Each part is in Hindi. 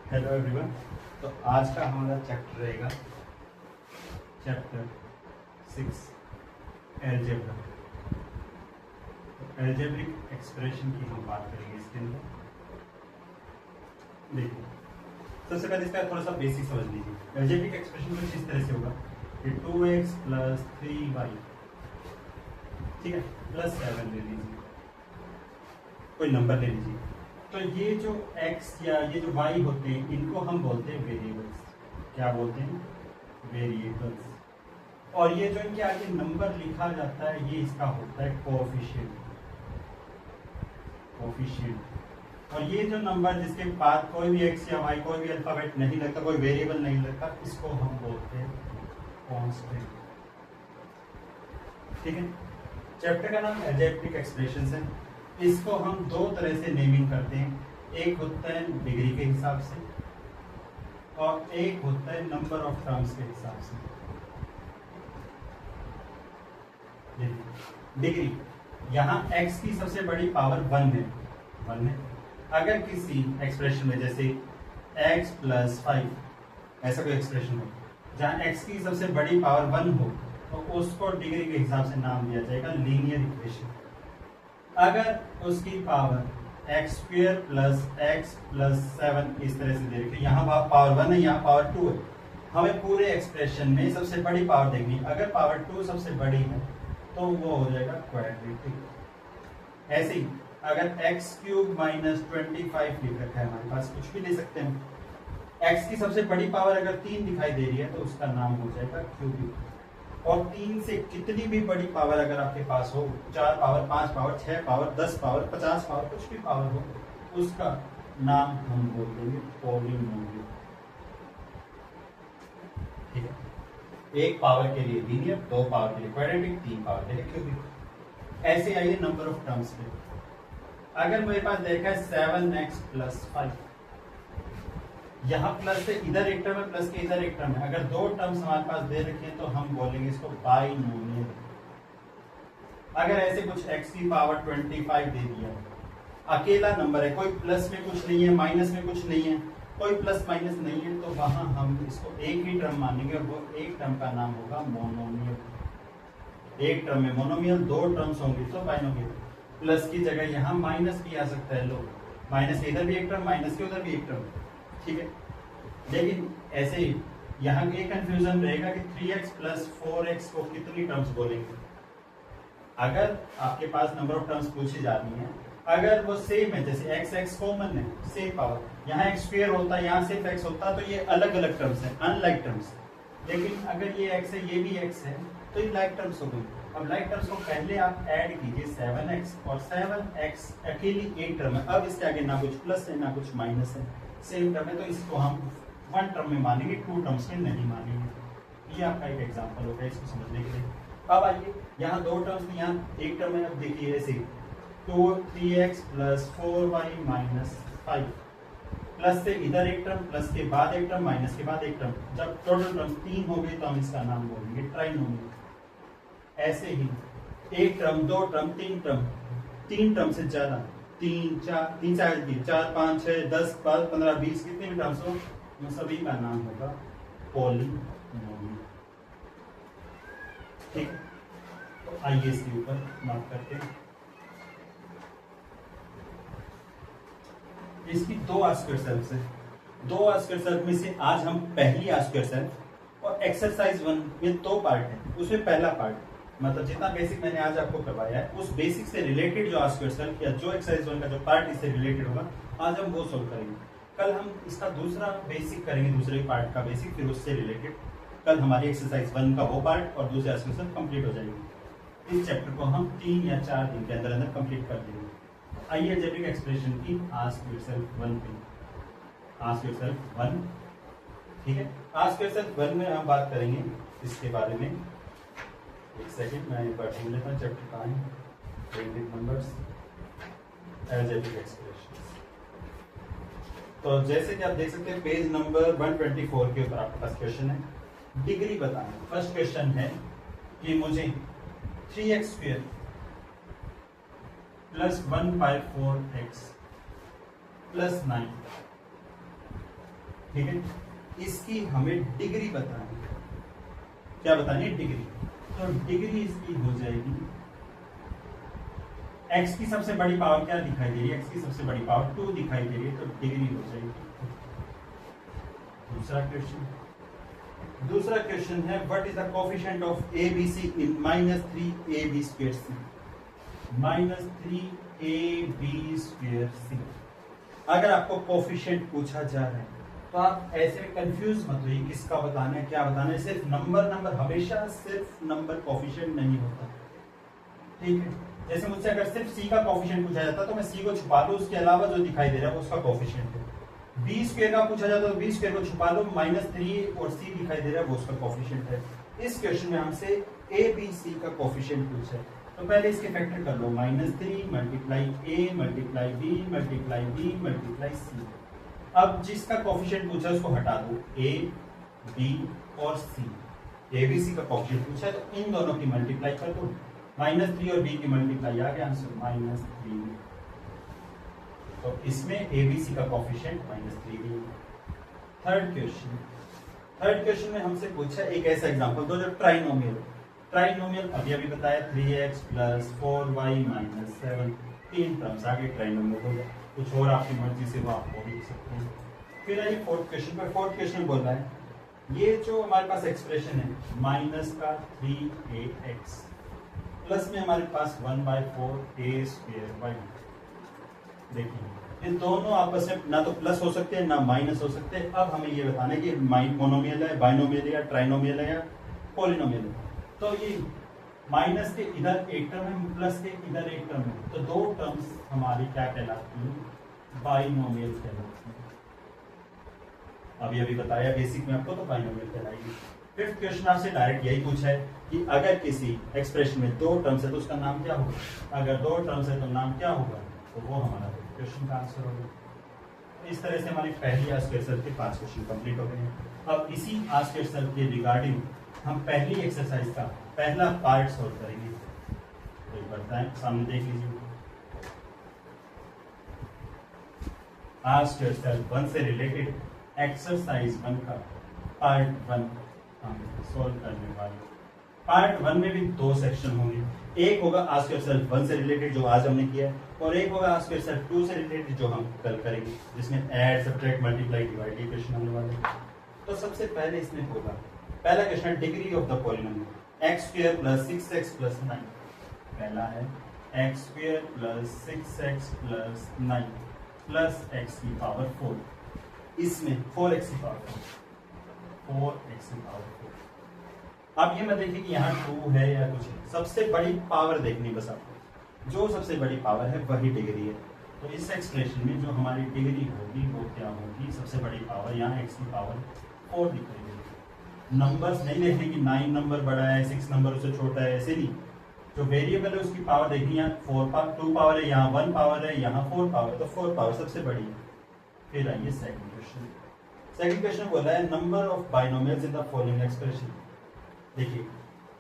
Hello everyone. तो आज का हमारा चैप्टर रहेगा चैप्टर 6 एलजेब्रा। तो एलजेब्रिक एक्सप्रेशन की हम बात करेंगे इसके अंदर। देखिए, सबसे पहले इसका थोड़ा सा बेसिक समझ लीजिए। एलजेब्रिक एक्सप्रेशन कुछ इस तरह से होगा कि 2x + 3y, ठीक है, +7 ले लीजिए, कोई नंबर ले लीजिए। तो ये जो x या ये जो y होते हैं इनको हम बोलते हैं वेरिएबल्स। क्या बोलते हैं? वेरिएबल्स। और ये जो इनके आगे नंबर लिखा जाता है ये इसका होता है कोएफिशिएंट। और ये जो नंबर जिसके बाद कोई भी x या y, कोई भी अल्फाबेट नहीं लगता, कोई वेरिएबल नहीं लगता, इसको हम बोलते हैं कांस्टेंट। ठीक है। चैप्टर का नाम एलजेब्रिक एक्सप्रेशंस है। इसको हम दो तरह से नेमिंग करते हैं। एक होता है डिग्री के हिसाब से और एक होता है नंबर ऑफ टर्म्स के हिसाब से। डिग्री, यहाँ x की सबसे बड़ी पावर 1 है। अगर किसी एक्सप्रेशन में जैसे x + 5 ऐसा कोई एक्सप्रेशन हो जहाँ x की सबसे बड़ी पावर 1 हो तो उसको डिग्री के हिसाब से नाम दिया जाएगा लीनियर इक्वेशन। अगर उसकी पावर x² + x + 7 इस तरह से दे रखी है, यहाँ पावर 1 है, यहाँ पावर 2 है, हमें पूरे एक्सप्रेशन में सबसे बड़ी पावर देखनी। अगर पावर 2 सबसे बड़ी है तो वो हो जाएगा क्वाड्रेटिक। ऐसे ही अगर x³ - 25 लिख रखा है हमारे पास, कुछ भी ले सकते हैं। x की सबसे बड़ी पावर अगर 3 दिखाई दे रही है तो उसका नाम हो जाएगा क्यूबिक। और 3 से कितनी भी बड़ी पावर अगर आपके पास हो, 4 power, 5 power, 6 power, 10 power, 50 power, कुछ भी पावर हो, उसका नाम हम बोल देंगे पॉलिनोमियल। ठीक है। 1 पावर के लिए लीनियर, 2 पावर के लिए क्वाड्रेटिक, 3 पावर के लिए क्यूबिक। ऐसे आइए नंबर ऑफ टर्म्स पे। अगर मेरे पास देखा है 7x + 5, यहाँ प्लस से इधर एक टर्म है, प्लस के इधर एक टर्म है। अगर दो टर्म्स हमारे पास दे रखे हैं तो हम बोलेंगे इसको बाइनोमियल। अगर ऐसे कुछ x की पावर 25 दे दिया, अकेला नंबर है, कोई प्लस में कुछ नहीं है, माइनस में कुछ नहीं है, कोई प्लस माइनस नहीं है, तो वहां हम इसको एक ही टर्म मानेंगे और वो एक टर्म का नाम होगा मोनोमियल। एक टर्म में मोनोमियल, दो टर्म्स होंगे तो बाइनोमियल। प्लस की जगह यहाँ माइनस भी आ सकता है। लो, माइनस के इधर भी एक टर्म, माइनस के उधर भी एक टर्म, ठीक है। लेकिन ऐसे ही यहाँ ये कंफ्यूजन रहेगा कि 3x + 4x को कितनी टर्म्स बोलेंगे। अगर आपके पास नंबर ऑफ टर्म्स पूछी जाती हैं, अगर वो सेम है, जैसे x कॉमन है, सेम पावर, यहाँ x² होता है, यहाँ सिर्फ x होता, तो ये अलग अलग टर्म्स हैं, अनलाइक टर्म्स। लेकिन अगर ये x है, ये भी x है, तो ये लाइक टर्म्स हो गई। अब लाइक टर्म्स को पहले आप ऐड कीजिए 7x, और 7x अकेली एक टर्म है। अब इसके आगे ना कुछ प्लस है ना कुछ माइनस है, सेम टर्म है, तो इसको हम 1 टर्म में मानेंगे, 2 टर्म्स में नहीं मानेंगे। ये आपका एक एग्जांपल होगा इसको समझने के लिए। अब आइए, यहाँ दो टर्म्स में, यहाँ एक टर्म है। अब देखिए ऐसे 3x + 4y - 5, प्लस से इधर एक टर्म, प्लस के बाद एक टर्म, माइनस के बाद एक टर्म। जब टोटल टर्म 3 हो गई तो हम इसका नाम बोलेंगे ट्राइनोमियल। ऐसे ही एक टर्म, दो टर्म, तीन टर्म, 3 टर्म से ज्यादा, 3 4 4 5 6 10 12 15 20 कितने भी टर्म्स हो, उन सभी का नाम होगा पॉलिनोमियल। ठीक है। तो आइए इसके ऊपर बात करते हैं। इसकी दो आस्क्वायर सेल्फ है। दो आस्क्वायर सेल्फ में से आज हम पहली आस्क्वायर सेल्फ और एक्सरसाइज 1 में 2 पार्ट है, उसमें पहला पार्ट मतलब जितना बेसिक मैंने आज आपको करवाया है, उस बेसिक से रिलेटेड जो आस्क्वायर सेल्फ या जो एक्सरसाइज 1 का जो पार्ट इससे रिलेटेड होगा, आज हम वो सोल्व करेंगे। कल हम इसका दूसरा बेसिक करेंगे, दूसरे पार्ट का बेसिक, फिर उससे रिलेटेड। कल हमारी एक्सरसाइज 1 का वो पार्ट और दूसरे आस्क्वायर सेल्फ कंप्लीट हो जाएगी। इस चैप्टर को हम 3 या 4 दिन के अंदर अंदर कंप्लीट कर देंगे। आइए अलजेब्रिक एक्सप्रेशन की आस्क योरसेल्फ 1 पे, आस्क योरसेल्फ 1, ठीक है। आस्क योरसेल्फ 1 में हम बात करेंगे इसके बारे में। एक सेकंड, मैं एक बार ढूंढ लेता हूँ चैप्टर कहाँ है। Basic numbers, algebraic expressions. तो जैसे कि आप देख सकते हैं पेज नंबर 124 के ऊपर आपके पास क्वेश्चन है, डिग्री बताना। फर्स्ट क्वेश्चन है कि मुझे 3x² + 1/4x + 9 ठीक है, इसकी हमें डिग्री बतानी है। क्या बतानी है? डिग्री। तो डिग्री इसकी हो जाएगी, x की सबसे बड़ी पावर क्या दिखाई दे रही है? x की सबसे बड़ी पावर 2 दिखाई दे रही है, तो डिग्री हो जाएगी। दूसरा क्वेश्चन है what is the coefficient of ABC in -3AB square C? -3AB square C। अगर आपको कोफिशिएंट पूछा जा रहा है तो आप ऐसे कंफ्यूज मत होइए किसका बताना है, क्या बताना है। सिर्फ नंबर हमेशा सिर्फ नंबर कोफिशिएंट नहीं होता, ठीक है। जैसे मुझसे अगर सिर्फ C का कोफिशिएंट पूछा जाता तो मैं C को छुपा दूं, उसके अलावा जो दिखाई दे रहा है वो उसका कोफिशिएंट है। B स्क्वायर का पूछा जाता तो B स्क्वायर को छुपा दो, -3 और C दिखाई दे रहा है वो उसका कोफिशिएंट है। इस क्वेश्चन में हमसे ABC का कोफिशिएंट पूछा है, तो पहले इसके फैक्टर कर लो, -3 multiply A multiply B multiply B multiply C। अब जिसका कोफिशिएंट पूछा है उसको हटा दो, A B और C। ABC का कोफिशिएंट पूछा है तो इन दोनों की मल्टीप्लाई कर दो, -3 और B की मल्टीप्लाई आ गया आंसर -3। तो इसमें ABC का कोफिशिएंट -3 भी है। थर्ड क्वेश्चन में हमसे पूछा एक ऐसा एग्जांपल दो जो ट्राइनोमियल अभी बताया 3x + 4y - 7, 3 टर्म्स आगे ट्राइनोमियल हो गया। कुछ और आपकी मर्जी से वो आप बोल भी सकते हैं। फिर आइए फोर्थ क्वेश्चन बोल रहा है ये जो हमारे पास एक्सप्रेशन है -3ax प्लस में हमारे पास 1/4a²y। देखिए ये दोनों आपस में ना तो प्लस हो सकते हैं ना माइनस हो सकते हैं। अब हमें ये बताना है कि मोनोमियल है, बाइनोमियल है या ट्राइनोमियल है या पॉलिनोमियल है। तो ये माइनस के इधर एक टर्म है, प्लस के इधर एक टर्म है, तो दो टर्म्स हमारी क्या कहलाती हैं? बाइनोमियल कहलाती हैं। अभी बताया बेसिक में आपको, तो बाइनोमियल कहलाएगी। फिफ्थ क्वेश्चन आपसे डायरेक्ट यही पूछा है कि अगर किसी एक्सप्रेशन में दो टर्म्स है तो उसका नाम क्या होगा? अगर दो टर्म्स है तो नाम क्या होगा? तो वो हमारा क्वेश्चन का आंसर होगा। इस तरह से हमारी पहली आज के सर के 5 क्वेश्चन कंप्लीट हो गए हैं। अब इसी आज के सर के रिगार्डिंग हम पहली एक्सरसाइज का पहला पार्ट सॉल्व करेंगे। तो एक बार सामने देख लीजिए, आज के सर 1 से रिलेटेड एक्सरसाइज 1 का पार्ट 1 हम सॉल्व करने वाले। पार्ट 1 में भी 2 सेक्शन होंगे, एक होगा आस्क योरसेल्फ 1 से रिलेटेड जो आज हमने किया है, और एक होगा आस्क योरसेल्फ 2 से रिलेटेड जो हम कल करेंगे, जिसमें ऐड सब्ट्रैक्ट मल्टीप्लाई डिवाइड ये क्वेश्चन होने वाले हैं। तो सबसे पहले इसमें होगा पहला question degree of the polynomial x² + 6x + 9। पहला है x² + 6x + 9 प्लस x की पावर 4, इसमें 4x की पावर 4। अब ये मत देखिए कि यहाँ 2 है या कुछ है, सबसे बड़ी पावर देखनी बस आपको, जो सबसे बड़ी पावर है वही डिग्री है। तो इस एक्सप्रेशन में जो हमारी डिग्री होगी वो क्या होगी? सबसे बड़ी पावर यहाँ x की पावर 4 दिखाई देगी। नंबर्स नहीं देखने की 9 नंबर बड़ा है 6 नंबर उससे छोटा है, ऐसे नहीं। जो वेरिएबल है उसकी पावर देखनी है, 2 पावर है, यहाँ 1 पावर है, यहाँ 4 पावर है, तो 4 पावर सबसे बड़ी है। फिर आइए सेकंड क्वेश्चन बोला है number of binomials in the following expression. देखिए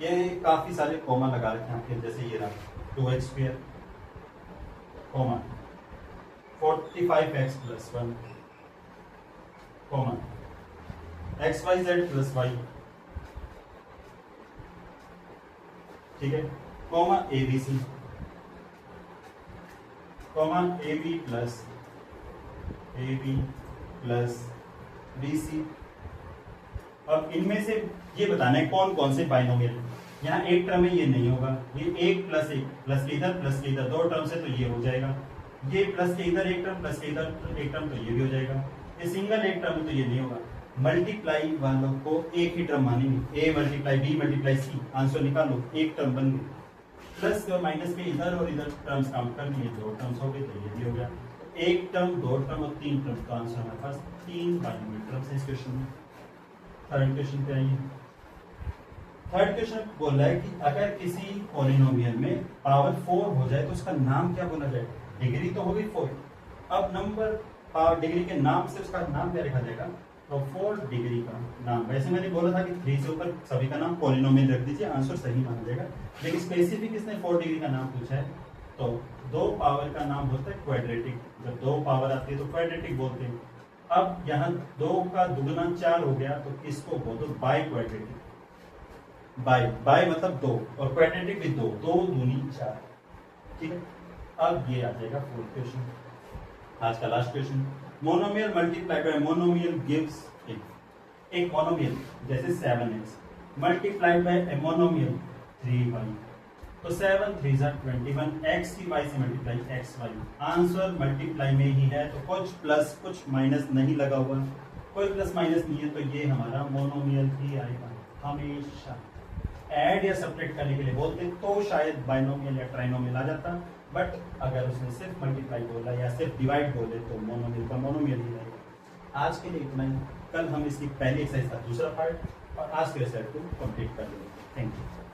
ये काफी सारे कॉमा लगा रखे हैं आपके, जैसे ये रहा 2x², 45x + 1, xyz + y, ठीक है, ABC, AB + BC। अब इनमें से ये बताना है कौन कौन से बाइनोमियल। यहाँ एक टर्म है, ये नहीं होगा, ये 1 + 1 प्लस के इधर 2 टर्म्स है तो ये हो जाएगा, ये प्लस के इधर एक टर्म प्लस के इधर एक टर्म तो ये भी हो जाएगा। ये सिंगल एक टर्म है तो ये नहीं होगा। मल्टीप्लाई वालों को एक ही टर्म मानेंगे, A × B × C, आंसर निकालो, एक टर्म बन गई। प्लस और माइनस के इधर और इधर टर्म्स काउंट कर लिए, 2 टर्म्स हो गए तो ये भी हो गया। एक टर्म, 2 टर्म और 3 टर्म का आंसर हमारे पास 3 बाइनोमियल टर्म्स है इस क्वेश्चन में। थर्ड क्वेश्चन पे आइए। थर्ड क्वेश्चन बोल रहा है कि अगर किसी पॉलिनोमियल में पावर 4 हो जाए तो उसका नाम क्या बोला जाए? डिग्री तो होगी 4, अब नंबर पावर डिग्री के नाम से उसका नाम क्या लिखा जाएगा? तो 4 डिग्री का नाम। वैसे मैंने बोला था कि 3 से ऊपर सभी का नाम पॉलिनोमियल रख दीजिए, आंसर सही माना जाएगा, लेकिन स्पेसिफिक इसने 4 डिग्री का नाम पूछा है। तो 2 पावर का नाम होता है क्वाड्रेटिक, जब 2 पावर आती है तो क्वाड्रेटिक बोलते हैं। अब यहाँ 2 का दुगना 4 हो गया, तो इसको बोल दो बाई क्वाड्रेटिक। बाई मतलब 2 और क्वाड्रेटिक भी 2, 2 दूनी 4। ठीक है, अब ये आ जाएगा फोर्थ क्वेश्चन, आज का last question. Monomial multiply by monomial gives एक मोनोमियल जैसे 7x multiplied by a monomial 3y, तो 7 3 21, x की y से मल्टीप्लाई xy। आंसर मल्टीप्लाई में ही है, तो कुछ प्लस कुछ माइनस नहीं लगा हुआ, कोई प्लस माइनस नहीं है, तो ये हमारा मोनोमियल ही आएगा हमेशा। ऐड या सब्ट्रैक्ट करने के लिए बोलते तो शायद बाइनोमियल या ट्राइनोमियल आ जाता, बट अगर उसने सिर्फ मल्टीप्लाई बोला या सिर्फ डिवाइड बोले तो मोनोमियल का मोनोमियल ही रहेगा। आज के लिए इतना ही, कल हम इसकी पहली एक्सरसाइज का दूसरा पार्ट और आज के सेट को कंप्लीट कर लेंगे। Thank you.